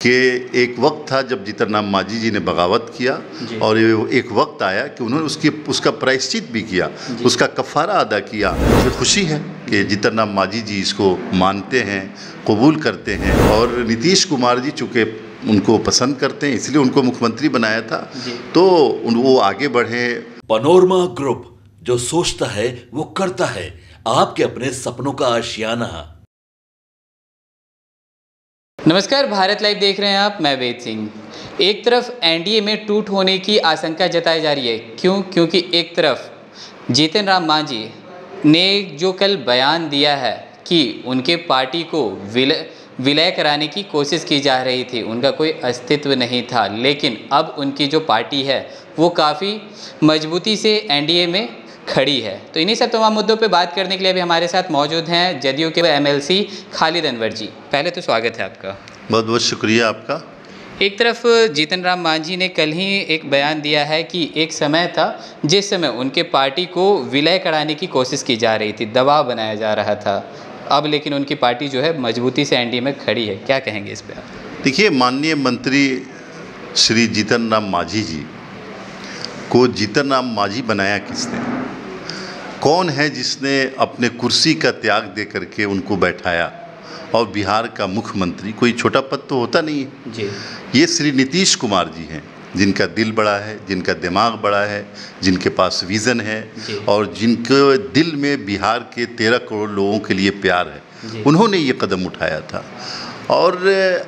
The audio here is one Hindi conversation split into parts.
कि एक वक्त था जब जीतन राम मांझी जी ने बगावत किया और एक वक्त आया कि उन्होंने उसका प्रायश्चित भी किया, उसका कफ़ारा अदा किया। मुझे खुशी है कि जीतन राम मांझी जी इसको मानते हैं, कबूल करते हैं और नीतीश कुमार जी चूँकि उनको पसंद करते हैं इसलिए उनको मुख्यमंत्री बनाया था, तो वो आगे बढ़े। पनोरमा ग्रुप, जो सोचता है वो करता है। आपके अपने सपनों का आशियाना। नमस्कार, भारत लाइव देख रहे हैं आप, मैं वेद सिंह। एक तरफ एनडीए में टूट होने की आशंका जताई जा रही है। क्योंकि एक तरफ जीतन राम मांझी ने जो कल बयान दिया है कि उनके पार्टी को विलय कराने की कोशिश की जा रही थी, उनका कोई अस्तित्व नहीं था, लेकिन अब उनकी जो पार्टी है वो काफ़ी मजबूती से एनडीए में खड़ी है। तो इन्हीं सब तमाम मुद्दों पे बात करने के लिए अभी हमारे साथ मौजूद हैं जदयू के एमएलसी खालिद अनवर जी। पहले तो स्वागत है आपका। बहुत बहुत शुक्रिया आपका। एक तरफ जीतन राम मांझी ने कल ही एक बयान दिया है कि एक समय था जिस समय उनके पार्टी को विलय कराने की कोशिश की जा रही थी, दबाव बनाया जा रहा था। अब लेकिन उनकी पार्टी जो है मजबूती से एनडीए में खड़ी है। क्या कहेंगे इस पर? देखिए, माननीय मंत्री श्री जीतन राम मांझी जी को जीतन राम मांझी बनाया किसने? कौन है जिसने अपने कुर्सी का त्याग दे करके उनको बैठाया? और बिहार का मुख्यमंत्री कोई छोटा पद तो होता नहीं है जी। ये श्री नीतीश कुमार जी हैं, जिनका दिल बड़ा है, जिनका दिमाग बड़ा है, जिनके पास विज़न है और जिनके दिल में बिहार के 13 करोड़ लोगों के लिए प्यार है। उन्होंने ये कदम उठाया था। और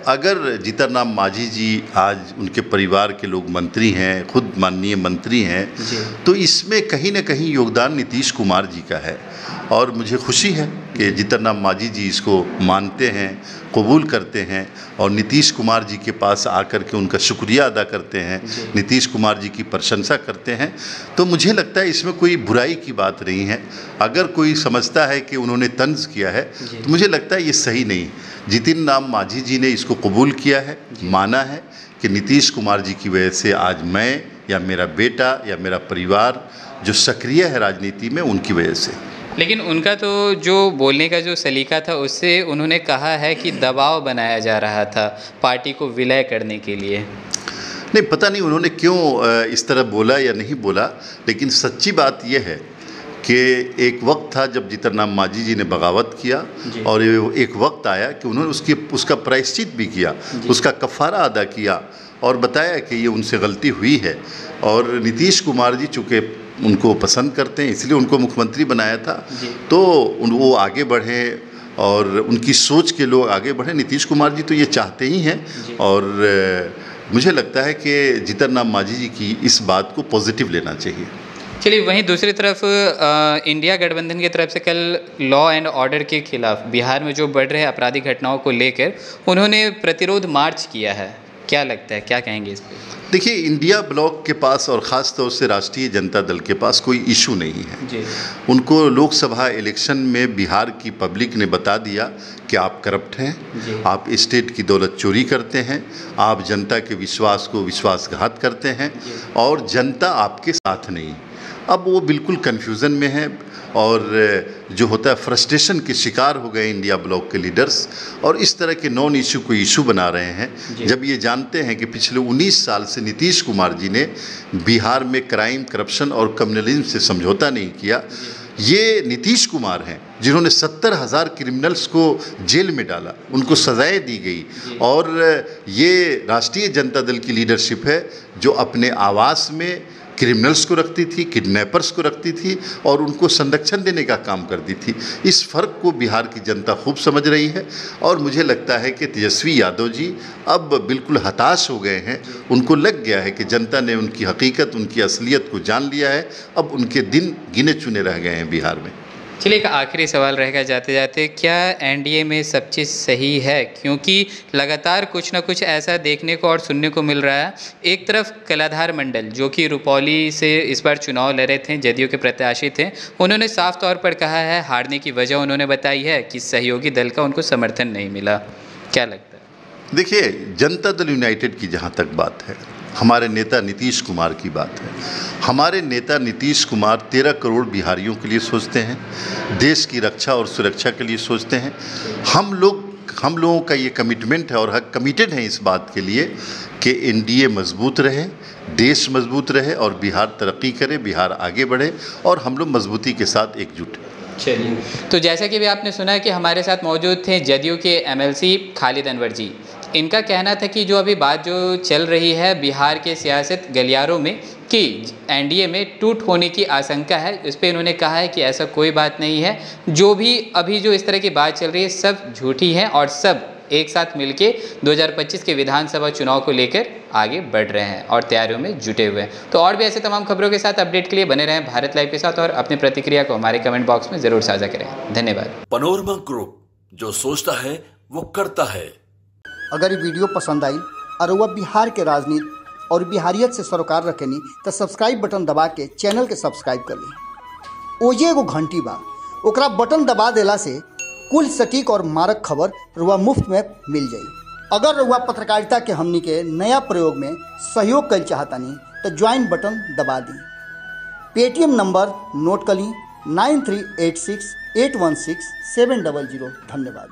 अगर जीतन राम मांझी जी आज उनके परिवार के लोग मंत्री हैं, खुद माननीय मंत्री हैं, तो इसमें कहीं ना कहीं योगदान नीतीश कुमार जी का है। और मुझे खुशी है कि जीतन राम मांझी जी इसको मानते हैं, कबूल करते हैं और नीतीश कुमार जी के पास आकर के उनका शुक्रिया अदा करते हैं, नीतीश कुमार जी की प्रशंसा करते हैं। तो मुझे लगता है इसमें कोई बुराई की बात नहीं है। अगर कोई समझता है कि उन्होंने तंज किया है तो मुझे लगता है ये सही नहीं। जीतन राम मांझी जी ने इसको कबूल किया है, माना है कि नीतीश कुमार जी की वजह से आज मैं या मेरा बेटा या मेरा परिवार जो सक्रिय है राजनीति में, उनकी वजह से। लेकिन उनका तो जो बोलने का जो सलीका था उससे उन्होंने कहा है कि दबाव बनाया जा रहा था पार्टी को विलय करने के लिए। नहीं, पता नहीं उन्होंने क्यों इस तरह बोला या नहीं बोला, लेकिन सच्ची बात यह है कि एक वक्त था जब जीतन राम मांझी जी ने बगावत किया और एक वक्त आया कि उन्होंने उसका प्रायश्चित भी किया, उसका कफ़ारा अदा किया और बताया कि ये उनसे गलती हुई है। और नीतीश कुमार जी चूँकि उनको पसंद करते हैं इसलिए उनको मुख्यमंत्री बनाया था, तो वो आगे बढ़े और उनकी सोच के लोग आगे बढ़े। नीतीश कुमार जी तो ये चाहते ही हैं और मुझे लगता है कि जीतन राम मांझी जी की इस बात को पॉजिटिव लेना चाहिए। चलिए, वहीं दूसरी तरफ इंडिया गठबंधन की तरफ से कल लॉ एंड ऑर्डर के खिलाफ बिहार में जो बढ़ रहे आपराधिक घटनाओं को लेकर उन्होंने प्रतिरोध मार्च किया है। क्या लगता है, क्या कहेंगे इस पर? देखिए, इंडिया ब्लॉक के पास और ख़ास तौर से राष्ट्रीय जनता दल के पास कोई इशू नहीं है। उनको लोकसभा इलेक्शन में बिहार की पब्लिक ने बता दिया कि आप करप्ट हैं, आप स्टेट की दौलत चोरी करते हैं, आप जनता के विश्वास को विश्वासघात करते हैं और जनता आपके साथ नहीं। अब वो बिल्कुल कन्फ्यूज़न में है और जो होता है फ्रस्ट्रेशन के शिकार हो गए इंडिया ब्लॉक के लीडर्स और इस तरह के नॉन इशू को इशू बना रहे हैं, जब ये जानते हैं कि पिछले 19 साल से नीतीश कुमार जी ने बिहार में क्राइम, करप्शन और कम्युनलिज्म से समझौता नहीं किया। ये नीतीश कुमार हैं जिन्होंने 70,000 क्रिमिनल्स को जेल में डाला, उनको सजाएं दी गई और ये राष्ट्रीय जनता दल की लीडरशिप है जो अपने आवास में क्रिमिनल्स को रखती थी, किडनैपर्स को रखती थी और उनको संरक्षण देने का काम करती थी। इस फ़र्क को बिहार की जनता खूब समझ रही है और मुझे लगता है कि तेजस्वी यादव जी अब बिल्कुल हताश हो गए हैं। उनको लग गया है कि जनता ने उनकी हकीकत, उनकी असलियत को जान लिया है। अब उनके दिन गिने चुने रह गए हैं बिहार में। चलिए, एक आखिरी सवाल रहेगा जाते जाते, क्या एनडीए में सब चीज़ सही है? क्योंकि लगातार कुछ ना कुछ ऐसा देखने को और सुनने को मिल रहा है। एक तरफ कलाधार मंडल जो कि रुपौली से इस बार चुनाव लड़े थे, जदयू के प्रत्याशी थे, उन्होंने साफ तौर पर कहा है, हारने की वजह उन्होंने बताई है कि सहयोगी दल का उनको समर्थन नहीं मिला। क्या लगता है? देखिए, जनता दल यूनाइटेड की जहाँ तक बात है, हमारे नेता नीतीश कुमार की बात है। हमारे नेता नीतीश कुमार 13 करोड़ बिहारियों के लिए सोचते हैं, देश की रक्षा और सुरक्षा के लिए सोचते हैं। हम लोग हम लोगों का ये कमिटमेंट है और हम कमिटेड हैं इस बात के लिए कि एनडीए मजबूत रहे, देश मजबूत रहे और बिहार तरक्की करे, बिहार आगे बढ़े और हम लोग मजबूती के साथ एकजुट हैं। चलिए, तो जैसा कि भी आपने सुना है कि हमारे साथ मौजूद थे जदयू के एमएलसी खालिद अनवर जी। इनका कहना था कि जो अभी बात जो चल रही है बिहार के सियासत गलियारों में कि एनडीए में टूट होने की आशंका है, इस पर इन्होंने कहा है कि ऐसा कोई बात नहीं है। जो भी अभी जो इस तरह की बात चल रही है सब झूठी है और सब एक साथ मिलके 2025 के विधानसभा चुनाव को लेकर आगे बढ़ रहे हैं और तैयारियों में जुटे हुए हैं। तो और भी ऐसे तमाम खबरों के साथ अपडेट के लिए बने रहें भारत लाइव के साथ और अपनी प्रतिक्रिया को हमारे कमेंट बॉक्स में ज़रूर साझा करें। धन्यवाद। पनोरमा ग्रुप, जो सोचता है वो करता है। अगर ये वीडियो पसंद आई और वह बिहार के राजनीति और बिहारियत से सरोकार रखेनी तो सब्सक्राइब बटन दबा के चैनल के सब्सक्राइब कर ली। ओजे एगो घंटी बा, ओकरा बटन दबा देला से कुल सटीक और मारक खबर रुआ मुफ्त में मिल जाई। अगर रुआ पत्रकारिता के हमनी के नया प्रयोग में सहयोग कर चाहतानी तो ज्वाइन बटन दबा दी। पेटीएम नंबर नोट कर ली 9386816700। धन्यवाद।